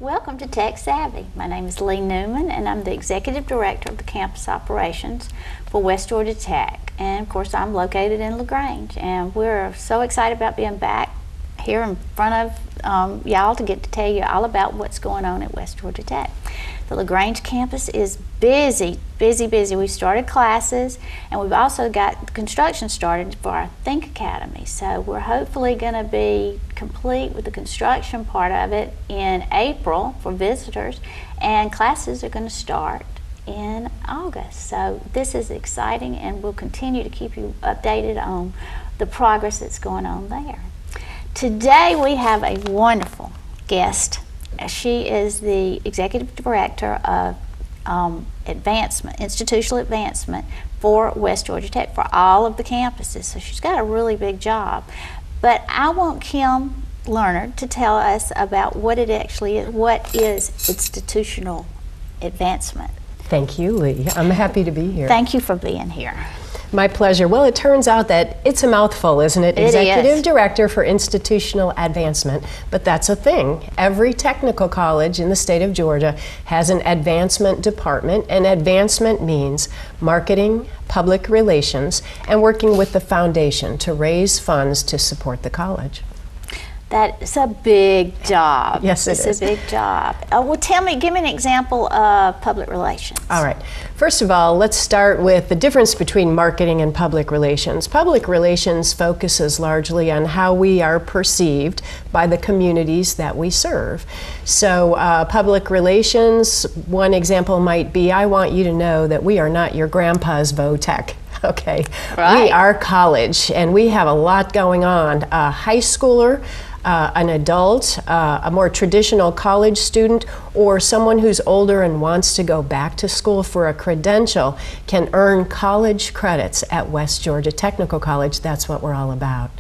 Welcome to Tech Savvy. My name is Leigh Newman, and I'm the Executive Director of the Campus Operations for West Georgia Tech. And of course, I'm located in LaGrange, and we're so excited about being back here in front of y'all to get to tell you all about what's going on at West Georgia Tech. The LaGrange campus is busy. We started classes, and we've also got construction started for our Think Academy. So we're hopefully going to be complete with the construction part of it in April for visitors, and classes are going to start in August. So this is exciting, and we'll continue to keep you updated on the progress that's going on there. Today we have a wonderful guest. She is the Executive Director of Institutional Advancement for West Georgia Tech for all of the campuses. So she's got a really big job. But I want Kim Lerner to tell us about what it actually is. What is institutional advancement? Thank you, Leigh. I'm happy to be here. Thank you for being here. My pleasure. Well, it turns out that it's a mouthful, isn't it? It Executive is. Director for Institutional Advancement, but that's a thing. Every technical college in the state of Georgia has an advancement department, and advancement means marketing, public relations, and working with the foundation to raise funds to support the college. That's a big job. Yes, it is. It's a big job. Well, give me an example of public relations. All right. First of all, let's start with the difference between marketing and public relations. Public relations focuses largely on how we are perceived by the communities that we serve. So public relations, one example might be, I want you to know that we are not your grandpa's Votech. Okay, right. We are college, and we have a lot going on. A high schooler, an adult, a more traditional college student, or someone who's older and wants to go back to school for a credential can earn college credits at West Georgia Technical College. That's what we're all about.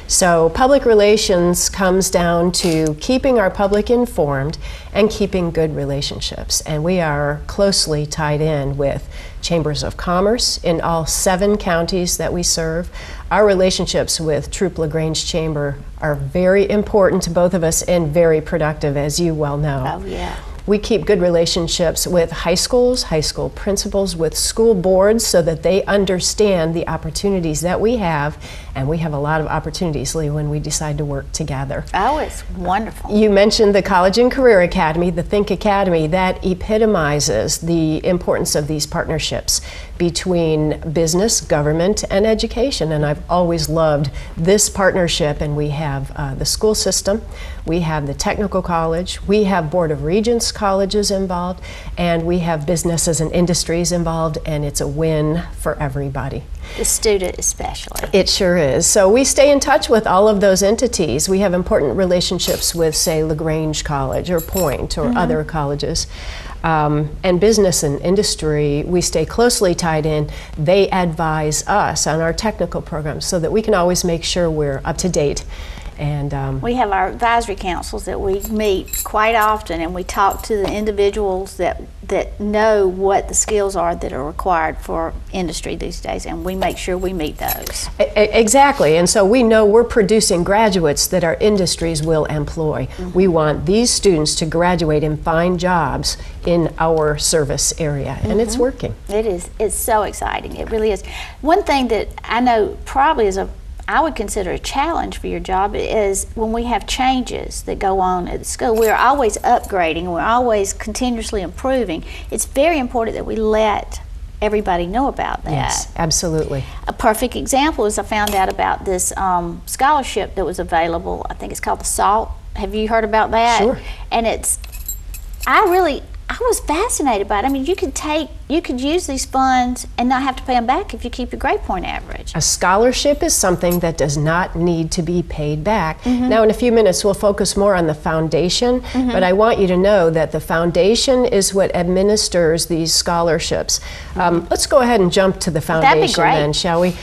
So public relations comes down to keeping our public informed and keeping good relationships. And we are closely tied in with chambers of commerce in all 7 counties that we serve. Our relationships with Troop LaGrange Chamber are very important to both of us and very productive, as you well know. Oh, yeah. We keep good relationships with high schools, high school principals, with school boards so that they understand the opportunities that we have. And we have a lot of opportunities, Leigh, when we decide to work together. Oh, it's wonderful. You mentioned the College and Career Academy, the Think Academy. That epitomizes the importance of these partnerships between business, government, and education. And I've always loved this partnership. And we have the school system, we have the technical college, we have Board of Regents colleges involved, and we have businesses and industries involved, and it's a win for everybody. The student especially. It sure is. So we stay in touch with all of those entities. We have important relationships with, say, LaGrange College or Point or other colleges. And business and industry, we stay closely tied in. They advise us on our technical programs so that we can always make sure we're up to date. And we have our advisory councils that we meet quite often, and we talk to the individuals that know what the skills are that are required for industry these days, and we make sure we meet those. Exactly, and so we know we're producing graduates that our industries will employ. We want these students to graduate and find jobs in our service area, and it's working. It is. It's so exciting. It really is. One thing that I know probably is I would consider a challenge for your job is when we have changes that go on at the school. We're always upgrading, we're always continuously improving. It's very important that we let everybody know about that. Yes, absolutely. A perfect example is I found out about this scholarship that was available. I think it's called the SALT. Have you heard about that? Sure. And I was fascinated by it. I mean, you could use these funds and not have to pay them back if you keep your grade point average. A scholarship is something that does not need to be paid back. Now, in a few minutes, we'll focus more on the foundation, but I want you to know that the foundation is what administers these scholarships. Let's go ahead and jump to the foundation. That'd be great. Then, shall we?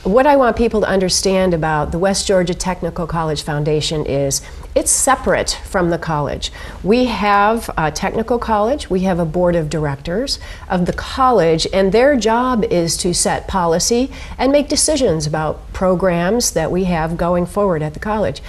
What I want people to understand about the West Georgia Technical College Foundation is it's separate from the college. We have a technical college, we have a board of directors of the college, and their job is to set policy and make decisions about programs that we have going forward at the college.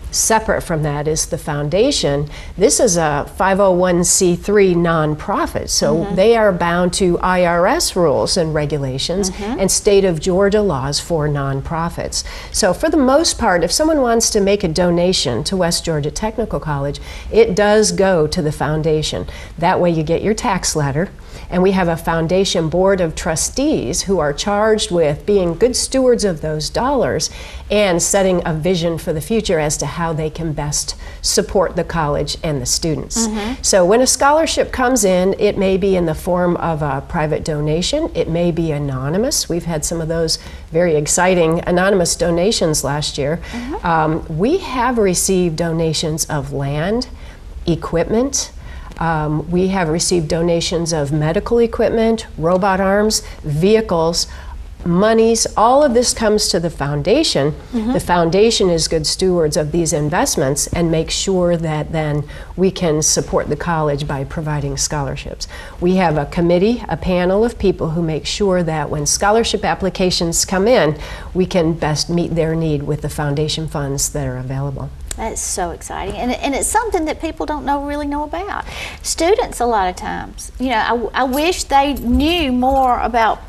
Separate from that is the foundation. This is a 501c3 nonprofit, so they are bound to IRS rules and regulations and state of Georgia laws for nonprofits. So for the most part, if someone wants to make a donation to West Georgia Technical College, it does go to the foundation. That way you get your tax letter, and we have a foundation board of trustees who are charged with being good stewards of those dollars and setting a vision for the future as to how they can best support the college and the students. So when a scholarship comes in, it may be in the form of a private donation, it may be anonymous. We've had some of those very exciting anonymous donations last year. We have received donations of land, equipment. We have received donations of medical equipment, robot arms, vehicles, monies. All of this comes to the foundation. The foundation is good stewards of these investments and make sure that then we can support the college by providing scholarships. We have a committee, a panel of people who make sure that when scholarship applications come in, we can best meet their need with the foundation funds that are available. That's so exciting, and it's something that people don't really know about. Students, a lot of times, you know, I wish they knew more about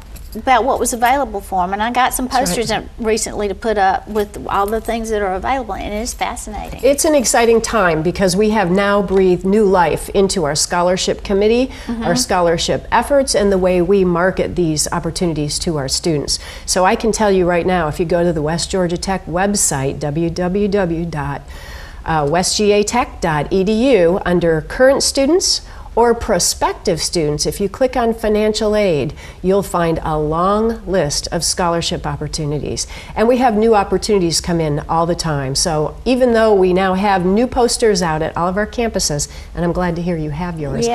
what was available for them, and I got some posters recently to put up with all the things that are available, and it's fascinating. It's an exciting time because we have now breathed new life into our scholarship committee, our scholarship efforts, and the way we market these opportunities to our students. So I can tell you right now, if you go to the West Georgia Tech website, www.westgatech.edu, under current students or prospective students, if you click on financial aid, you'll find a long list of scholarship opportunities. And we have new opportunities come in all the time. So even though we now have new posters out at all of our campuses, and I'm glad to hear you have yours,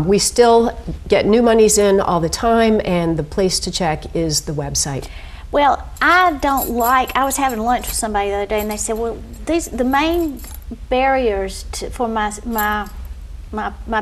we still get new monies in all the time, and the place to check is the website. Well, I was having lunch with somebody the other day, and they said, well, the main barriers for my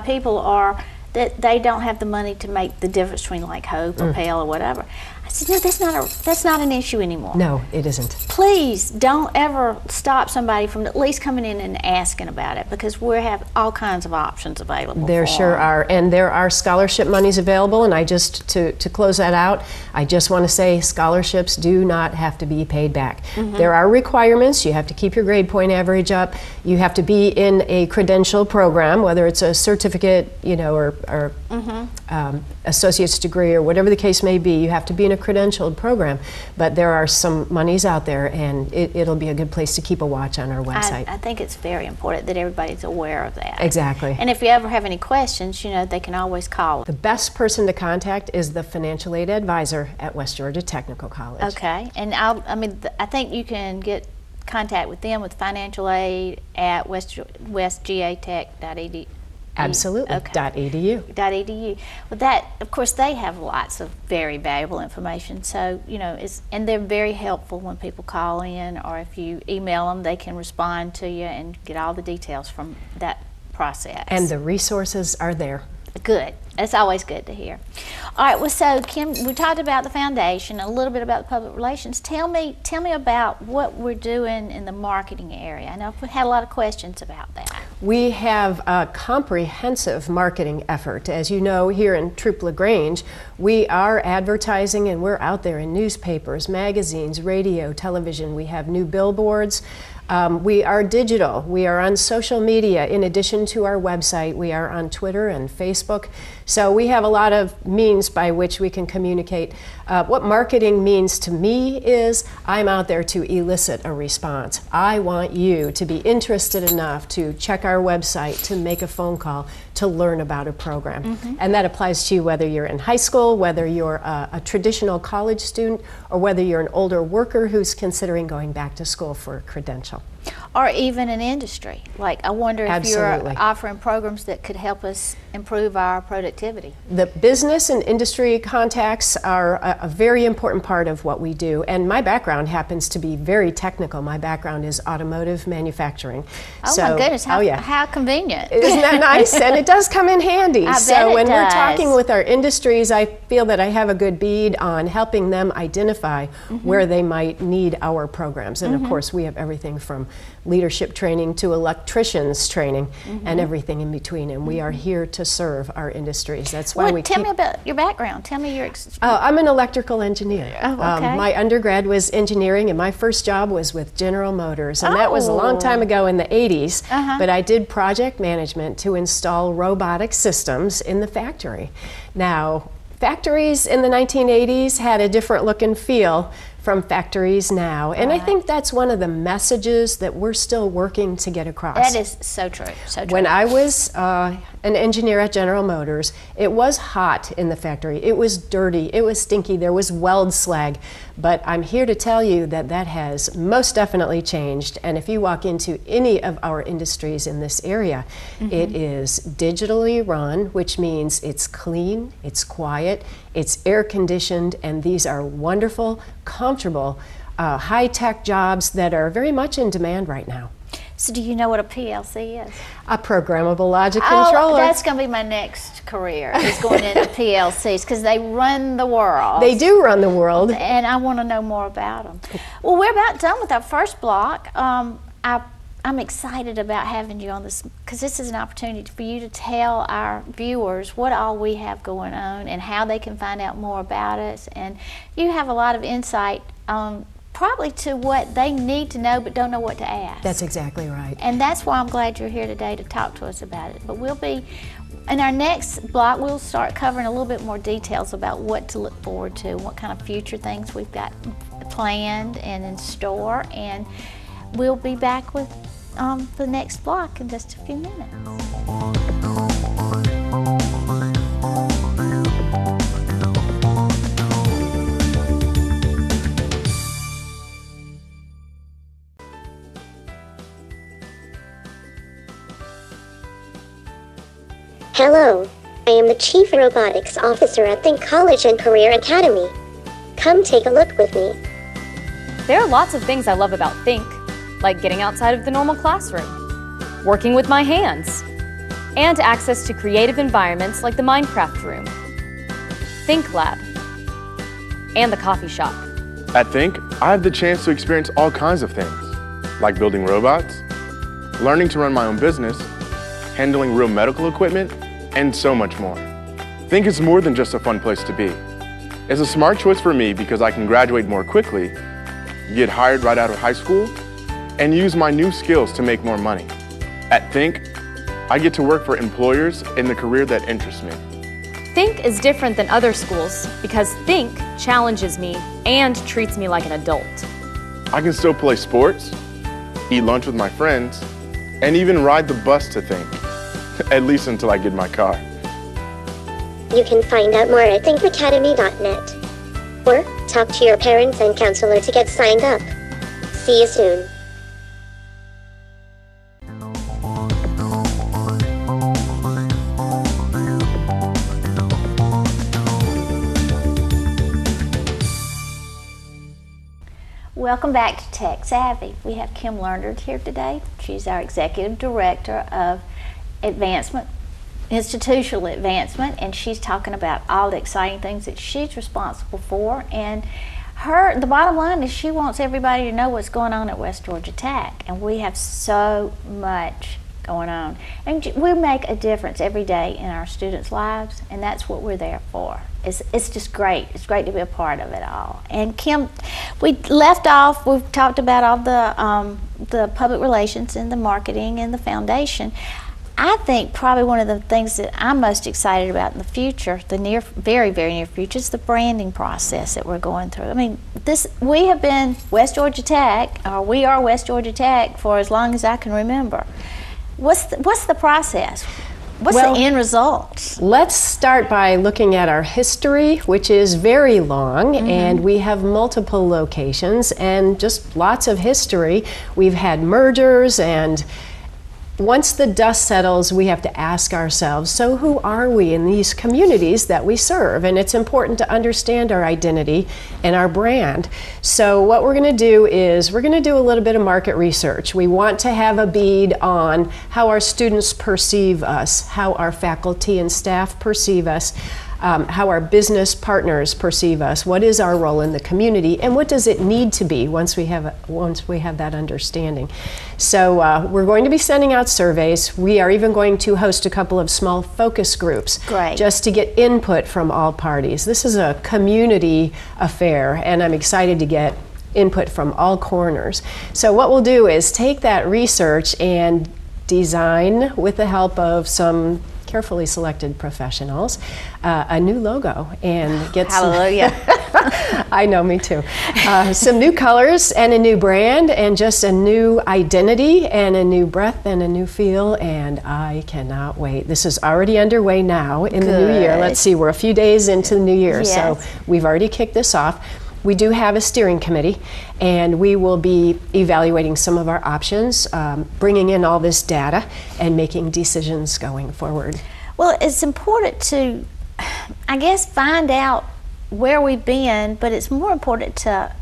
people are that they don't have the money to make the difference between like Hope or Pell or whatever. I said, no, that's not an issue anymore. No, it isn't. Please don't ever stop somebody from at least coming in and asking about it, because we have all kinds of options available. There sure are, and there are scholarship monies available, and to close that out, I just want to say scholarships do not have to be paid back. There are requirements. You have to keep your grade point average up. You have to be in a credential program, whether it's a certificate, you know, or associate's degree or whatever the case may be. You have to be in a credentialed program, but there are some monies out there, and it'll be a good place to keep a watch on our website. I think it's very important that everybody's aware of that. Exactly. And if you ever have any questions, you know, they can always call. The best person to contact is the financial aid advisor at West Georgia Technical College. Okay, and I think you can get contact with them with financial aid at westgatech.edu. Absolutely. Okay. .edu. Well, that, of course, they have lots of very valuable information. So, you know, and they're very helpful when people call in, or if you email them, they can respond to you and get all the details from that process. And the resources are there. Good. It's always good to hear. All right. Well, so Kim, we talked about the foundation, a little bit about the public relations. Tell me about what we're doing in the marketing area. I know we had a lot of questions about that. We have a comprehensive marketing effort. As you know, here in Troop LaGrange, we are advertising, and we're out there in newspapers, magazines, radio, television. We have new billboards. We are digital. We are on social media. In addition to our website, we are on Twitter and Facebook. So we have a lot of means by which we can communicate. What marketing means to me is I'm out there to elicit a response. I want you to be interested enough to check our website, to make a phone call, to learn about a program. And that applies to you whether you're in high school, whether you're a traditional college student, or whether you're an older worker who's considering going back to school for a credential. Or even an industry. Like, I wonder if Absolutely. you're offering programs that could help us improve our productivity. The business and industry contacts are a very important part of what we do. And my background happens to be very technical. My background is automotive manufacturing. Oh, my goodness, how convenient. Isn't that nice? And it does come in handy. I so bet it when does. we're talking with our industries, I feel that I have a good bead on helping them identify where they might need our programs. And of course, we have everything from leadership training to electricians training and everything in between. And we are here to serve our industries. That's why we tell me about your background. Tell me your I'm an electrical engineer. Oh, okay. My undergrad was engineering, and my first job was with General Motors, and that was a long time ago in the 80s. But I did project management to install robotic systems in the factory. Now, factories in the 1980s had a different look and feel from factories now. And I think that's one of the messages that we're still working to get across. That is so true, so true. When I was an engineer at General Motors, it was hot in the factory. It was dirty, it was stinky, there was weld slag. But I'm here to tell you that that has most definitely changed. And if you walk into any of our industries in this area, it is digitally run, which means it's clean, it's quiet, it's air conditioned, and these are wonderful, comfortable, high-tech jobs that are very much in demand right now. So do you know what a PLC is? A programmable logic controller. Oh, that's going to be my next career, is going into PLCs, because they run the world. They do run the world. And I want to know more about them. Well, we're about done with our first block. I'm excited about having you on this, because this is an opportunity for you to tell our viewers what all we have going on and how they can find out more about us. And you have a lot of insight probably to what they need to know but don't know what to ask. That's exactly right. And that's why I'm glad you're here today to talk to us about it. But we'll be, in our next block, we'll start covering a little bit more details about what to look forward to, what kind of future things we've got planned and in store. And we'll be back with the next block in just a few minutes. Hello, I am the Chief Robotics Officer at Think College and Career Academy. Come take a look with me. There are lots of things I love about Think, like getting outside of the normal classroom, working with my hands, and access to creative environments like the Minecraft room, Think Lab, and the coffee shop. At Think, I have the chance to experience all kinds of things, like building robots, learning to run my own business, handling real medical equipment, and so much more. Think is more than just a fun place to be. It's a smart choice for me because I can graduate more quickly, get hired right out of high school, and use my new skills to make more money. At Think, I get to work for employers in the career that interests me. Think is different than other schools because Think challenges me and treats me like an adult. I can still play sports, eat lunch with my friends, and even ride the bus to Think, at least until I get my car. You can find out more at thinkacademy.net. Or talk to your parents and counselor to get signed up. See you soon. Welcome back to Tech Savvy. We have Kim Lerner here today. She's our Executive Director of Institutional Advancement, and she's talking about all the exciting things that she's responsible for. And the bottom line is she wants everybody to know what's going on at West Georgia Tech, and we have so much going on. And we make a difference every day in our students' lives, and that's what we're there for. It's just great. It's great to be a part of it all. And Kim, we left off, we've talked about all the public relations and the marketing and the foundation. I think probably one of the things that I'm most excited about in the future, the very, very near future, is the branding process that we're going through. I mean, we have been West Georgia Tech, or we are West Georgia Tech for as long as I can remember. What's the process? What's the end result? Let's start by looking at our history, which is very long, and we have multiple locations and just lots of history. We've had mergers, and once the dust settles, we have to ask ourselves, so who are we in these communities that we serve? And it's important to understand our identity and our brand. So what we're going to do is we're going to do a little bit of market research. We want to have a bead on how our students perceive us, how our faculty and staff perceive us. how our business partners perceive us, what is our role in the community, and what does it need to be once we have that understanding. So we're going to be sending out surveys. We are even going to host a couple of small focus groups. Great. Just to get input from all parties. This is a community affair, and I'm excited to get input from all corners. So what we'll do is take that research and design, with the help of some carefully selected professionals, a new logo and get Hallelujah. I know, me too. Some new colors and a new brand and just a new identity and a new breath and a new feel, and I cannot wait. This is already underway now in the new year. Let's see, we're a few days into the new year, Yes. so we've already kicked this off. We do have a steering committee, and we will be evaluating some of our options, bringing in all this data, and making decisions going forward. Well, it's important to, I guess, find out where we've been, but it's more important to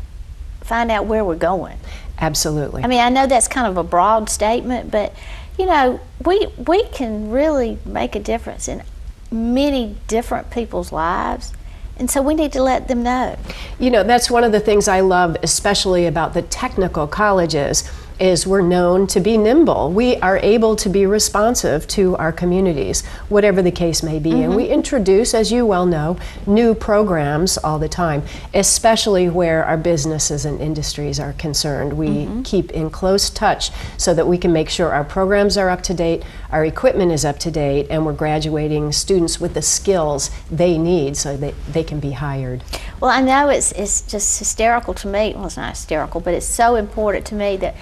find out where we're going. Absolutely. I mean, I know that's kind of a broad statement, but you know, we can really make a difference in many different people's lives. And so we need to let them know. You know, that's one of the things I love, especially about the technical colleges, is we're known to be nimble. We are able to be responsive to our communities, whatever the case may be. And we introduce, as you well know, new programs all the time, especially where our businesses and industries are concerned. We keep in close touch so that we can make sure our programs are up to date, our equipment is up to date, and we're graduating students with the skills they need so that they can be hired. Well, I know it's just hysterical to me. Well, it's not hysterical, but it's so important to me that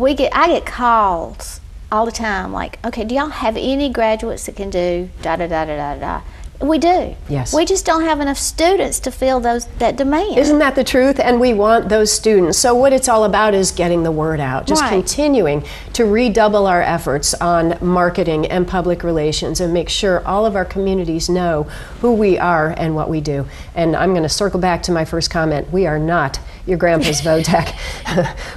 I get calls all the time like, okay, do y'all have any graduates that can do da da da da da da? We do. Yes. We just don't have enough students to fill that demand. Isn't that the truth? And we want those students. So what it's all about is getting the word out, just Right. continuing to redouble our efforts on marketing and public relations and make sure all of our communities know who we are and what we do. And I'm going to circle back to my first comment. We are not your grandpa's Vodec.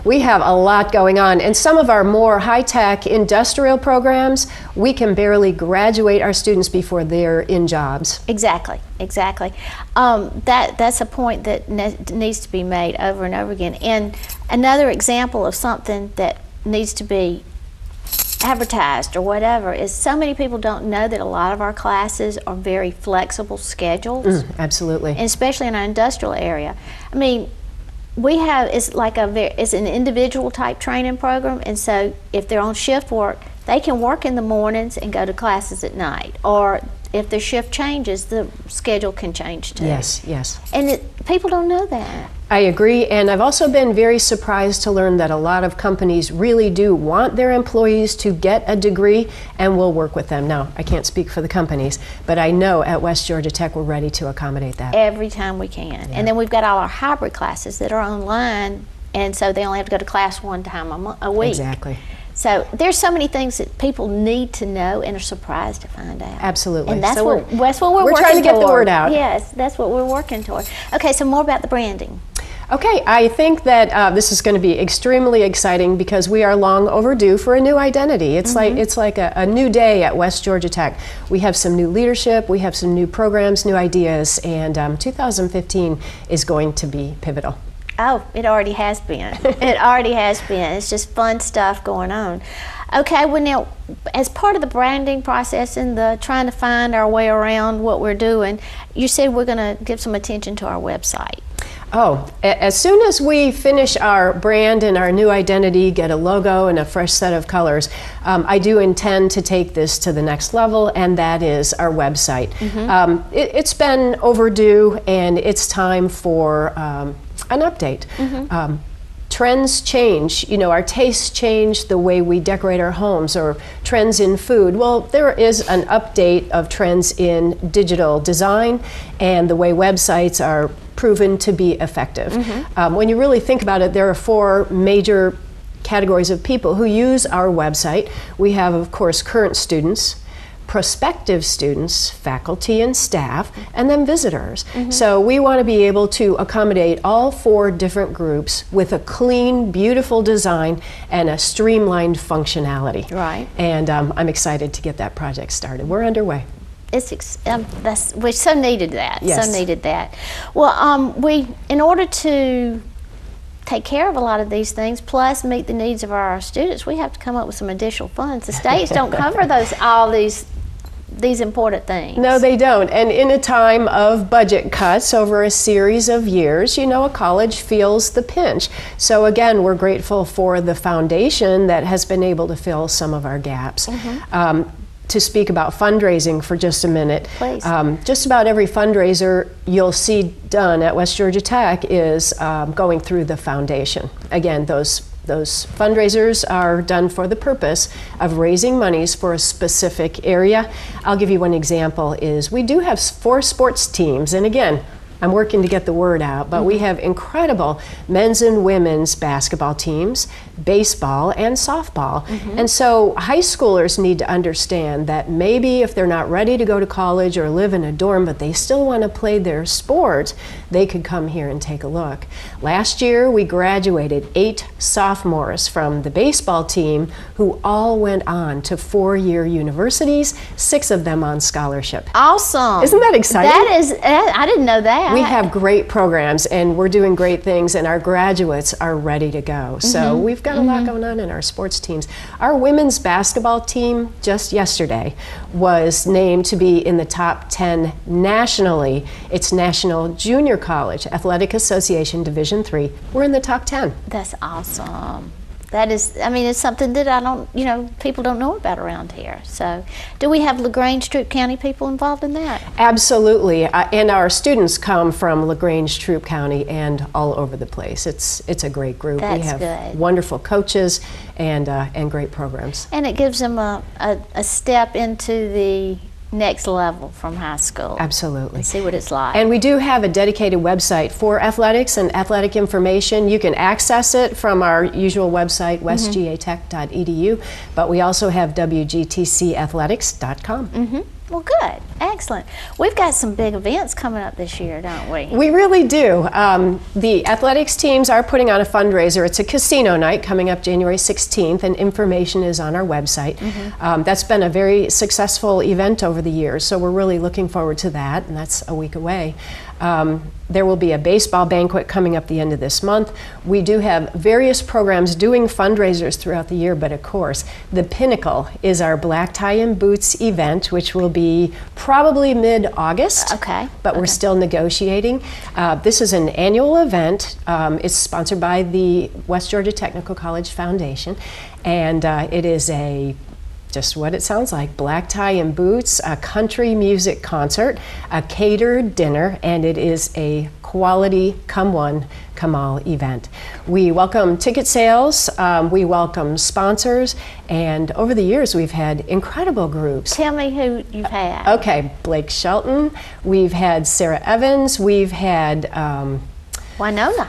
We have a lot going on. And some of our more high-tech industrial programs, we can barely graduate our students before they're in jobs. Exactly. That's a point that needs to be made over and over again. And another example of something that needs to be advertised or whatever is so many people don't know that a lot of our classes are very flexible schedules. Absolutely. And especially in our industrial area. I mean, it's an individual type training program, and so if they're on shift work, they can work in the mornings and go to classes at night. Or if their shift changes, the schedule can change too. Yes. And people don't know that. I agree, and I've also been very surprised to learn that a lot of companies really do want their employees to get a degree and will work with them. Now, I can't speak for the companies, but I know at West Georgia Tech we're ready to accommodate that. Every time we can. Yeah. And then we've got all our hybrid classes that are online, and so they only have to go to class one time a week. Exactly. So there's so many things that people need to know and are surprised to find out. Absolutely. And that's So what we're working we're trying to get the toward. word out. Yes, that's what we're working toward. Okay, so more about the branding. Okay, I think that this is going to be extremely exciting because we are long overdue for a new identity. It's like a new day at West Georgia Tech. We have some new leadership, we have some new programs, new ideas, and 2015 is going to be pivotal. Oh, it already has been. It already has been. It's just fun stuff going on. Okay, well now, as part of the branding process and the trying to find our way around what we're doing, you said we're going to give some attention to our website. Oh, as soon as we finish our brand and our new identity, get a logo and a fresh set of colors, I do intend to take this to the next level, and that is our website. It's been overdue, and it's time for an update. Trends change, you know, our tastes change, the way we decorate our homes, or trends in food. Well, there is an update of trends in digital design and the way websites are proven to be effective. When you really think about it, there are 4 major categories of people who use our website. We have, of course, current students, prospective students, faculty and staff, and then visitors. So we want to be able to accommodate all 4 different groups with a clean, beautiful design and a streamlined functionality. Right. And I'm excited to get that project started. We're underway. we so needed that. Yes. So needed that. Well, we, in order to take care of a lot of these things, plus meet the needs of our students, we have to come up with some additional funds. The states don't cover all these important things. No, they don't. And in a time of budget cuts over a series of years, a college feels the pinch. So again, we're grateful for the foundation that has been able to fill some of our gaps. To speak about fundraising for just a minute. Please. Just about every fundraiser you'll see done at West Georgia Tech is going through the foundation. Again, those fundraisers are done for the purpose of raising monies for a specific area. I'll give you one example is we do have 4 sports teams, and again, I'm working to get the word out, but we have incredible men's and women's basketball teams, baseball and softball. And so high schoolers need to understand that maybe if they're not ready to go to college or live in a dorm, but they still want to play their sport, they could come here and take a look. Last year, we graduated 8 sophomores from the baseball team who all went on to 4-year universities, 6 of them on scholarship. Awesome. Isn't that exciting? That is, I didn't know that. We have great programs and we're doing great things, and our graduates are ready to go. So we've got a lot going on in our sports teams. Our women's basketball team just yesterday was named to be in the top 10 nationally. It's National Junior College Athletic Association Division III. We're in the top 10. That's awesome. That is, I mean, it's something that I don't, people don't know about around here. So, do we have LaGrange, Troup County people involved in that? Absolutely, and our students come from LaGrange, Troup County, and all over the place. It's a great group. That's we have good. wonderful coaches and great programs. And it gives them a step into the next level from high school. Absolutely. And see what it's like. And we do have a dedicated website for athletics and athletic information. You can access it from our usual website, westgatech.edu, but we also have wgtcathletics.com. Well, good. Excellent. We've got some big events coming up this year, don't we? We really do. The athletics teams are putting on a fundraiser. It's a casino night coming up January 16th, and information is on our website. That's been a very successful event over the years, so we're really looking forward to that, and that's a week away. There will be a baseball banquet coming up the end of this month. We do have various programs doing fundraisers throughout the year, but of course, the pinnacle is our Black Tie and Boots event, which will be probably mid-August. Okay. But we're still negotiating. This is an annual event. It's sponsored by the West Georgia Technical College Foundation, and it is just what it sounds like, black tie and boots, a country music concert, a catered dinner, and it is a quality come one, come all event. We welcome ticket sales, we welcome sponsors, and over the years we've had incredible groups. Tell me who you've had. Okay, Blake Shelton, we've had Sarah Evans, we've had Winona.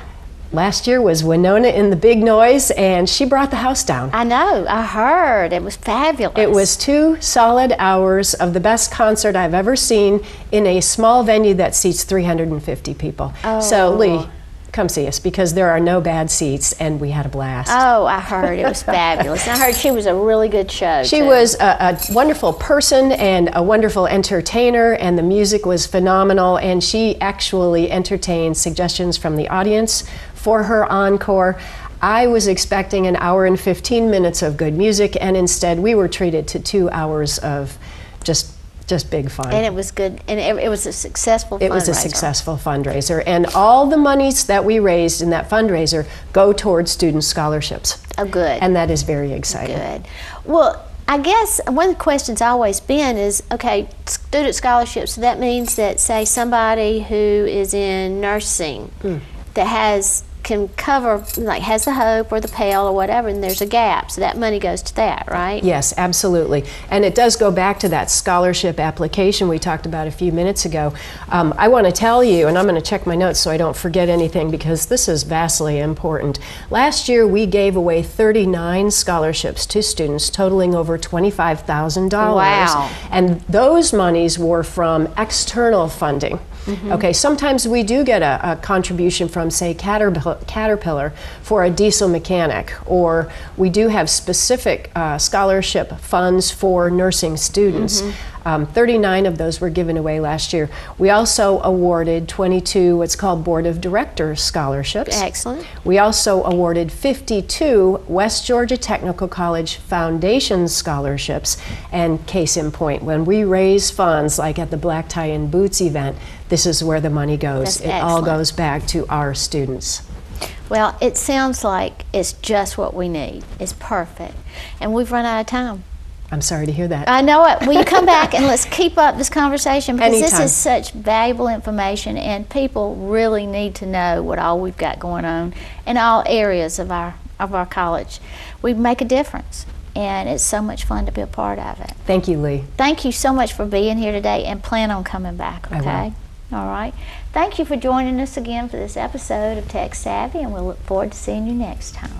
last year was Winona in the Big Noise, and she brought the house down. I know, I heard. It was fabulous. It was 2 solid hours of the best concert I've ever seen in a small venue that seats 350 people. So Leigh, come see us because there are no bad seats, and we had a blast. Oh, I heard it was fabulous. And I heard she was a really good show. She too. was a wonderful person and a wonderful entertainer, and the music was phenomenal, and she actually entertained suggestions from the audience for her encore. I was expecting an hour and 15 minutes of good music, and instead we were treated to 2 hours of just big fun. And it was good, and it was a successful fundraiser. It was a successful fundraiser, and all the monies that we raised in that fundraiser go towards student scholarships. Oh, good. And that is very exciting. Good. Well, I guess one of the questions always been is, okay, student scholarships, so that means that, say, somebody who is in nursing that can cover, like has the Hope or the Pell or whatever, and there's a gap, so that money goes to that, right? Yes, absolutely. And it does go back to that scholarship application we talked about a few minutes ago. I want to tell you, and I'm going to check my notes so I don't forget anything because this is vastly important. Last year we gave away 39 scholarships to students totaling over $25,000. Wow. And those monies were from external funding. Okay, sometimes we do get a contribution from, say, Caterpillar for a diesel mechanic, or we do have specific scholarship funds for nursing students. 39 of those were given away last year. We also awarded 22 what's called Board of Directors scholarships. Excellent. We also awarded 52 West Georgia Technical College Foundation scholarships. And case in point, when we raise funds, like at the Black Tie and Boots event, this is where the money goes. That's it all excellent. goes back to our students. Well, it sounds like it's just what we need. It's perfect. And we've run out of time. I'm sorry to hear that. I know it. Will you come back and let's keep up this conversation, because Anytime. this is such valuable information, and people really need to know what all we've got going on in all areas of our college. We make a difference, and it's so much fun to be a part of it. Thank you, Leigh. Thank you so much for being here today, and plan on coming back, I will. okay? All right. Thank you for joining us again for this episode of Tech Savvy, and we'll look forward to seeing you next time.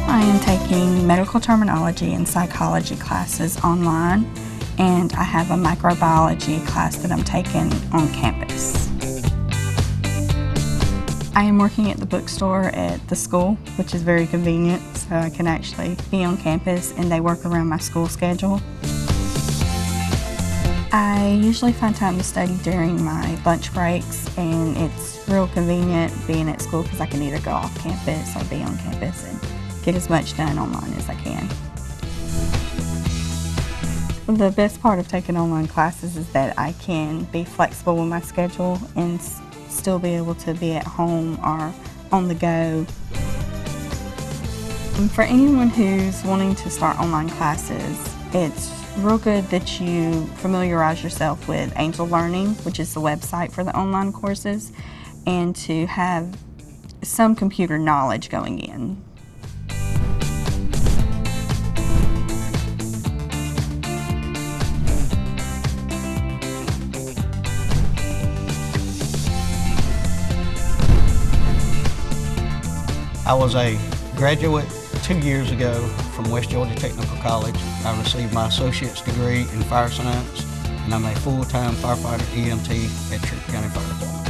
I am taking medical terminology and psychology classes online, and I have a microbiology class that I'm taking on campus. I am working at the bookstore at the school, which is very convenient, so I can actually be on campus and they work around my school schedule. I usually find time to study during my lunch breaks, and it's real convenient being at school because I can either go off campus or be on campus and get as much done online as I can. The best part of taking online classes is that I can be flexible with my schedule and still be able to be at home or on the go. And for anyone who's wanting to start online classes, it's real good that you familiarize yourself with Angel Learning, which is the website for the online courses, and to have some computer knowledge going in. I was a graduate 2 years ago from West Georgia Technical College. I received my associate's degree in fire science, and I'm a full-time firefighter EMT at Troup County Fire Department.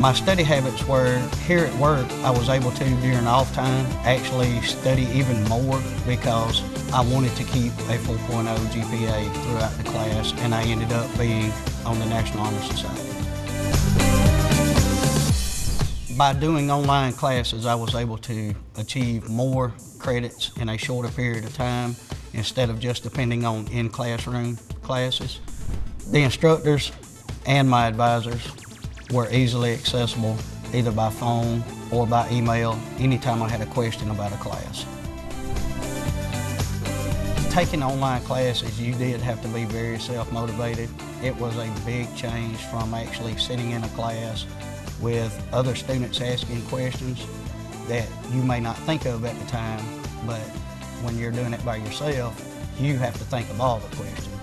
My study habits were, here at work, I was able to, during off time, actually study even more because I wanted to keep a 4.0 GPA throughout the class, and I ended up being on the National Honor Society. By doing online classes, I was able to achieve more credits in a shorter period of time instead of just depending on in-classroom classes. The instructors and my advisors were easily accessible either by phone or by email anytime I had a question about a class. Taking online classes, you did have to be very self-motivated. It was a big change from actually sitting in a class with other students asking questions that you may not think of at the time, but when you're doing it by yourself, you have to think of all the questions.